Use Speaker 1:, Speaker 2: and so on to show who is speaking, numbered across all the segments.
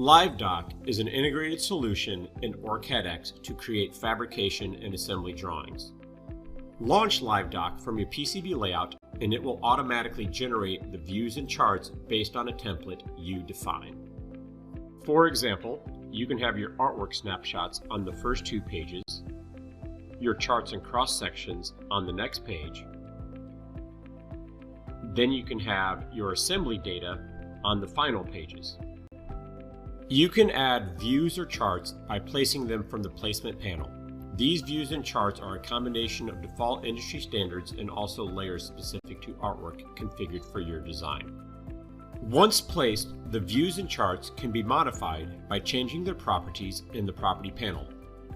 Speaker 1: LiveDock is an integrated solution in OrCAD X to create fabrication and assembly drawings. Launch LiveDock from your PCB layout and it will automatically generate the views and charts based on a template you define. For example, you can have your artwork snapshots on the first 2 pages, your charts and cross sections on the next page, then you can have your assembly data on the final pages. You can add views or charts by placing them from the placement panel. These views and charts are a combination of default industry standards and also layers specific to artwork configured for your design. Once placed, the views and charts can be modified by changing their properties in the property panel.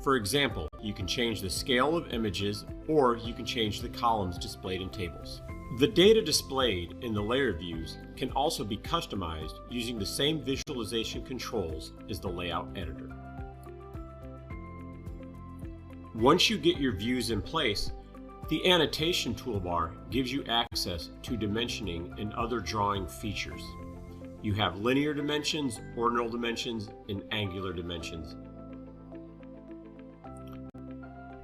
Speaker 1: For example, you can change the scale of images or you can change the columns displayed in tables. The data displayed in the layer views can also be customized using the same visualization controls as the layout editor. Once you get your views in place, the annotation toolbar gives you access to dimensioning and other drawing features. You have linear dimensions, ordinal dimensions, and angular dimensions.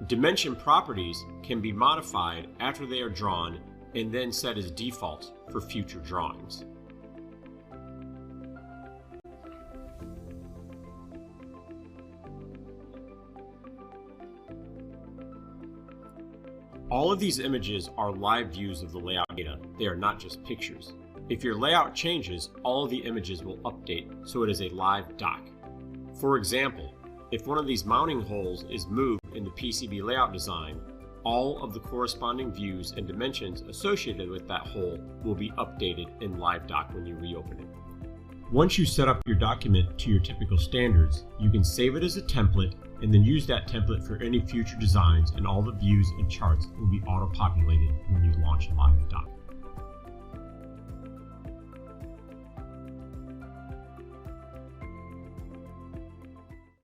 Speaker 1: Dimension properties can be modified after they are drawn and then set as defaults for future drawings. All of these images are live views of the layout data. They are not just pictures. If your layout changes, all of the images will update, so it is a live dock. For example, if one of these mounting holes is moved in the PCB layout design, all of the corresponding views and dimensions associated with that hole will be updated in LiveDock when you reopen it. Once you set up your document to your typical standards, you can save it as a template and then use that template for any future designs, and all the views and charts will be auto-populated when you launch LiveDock.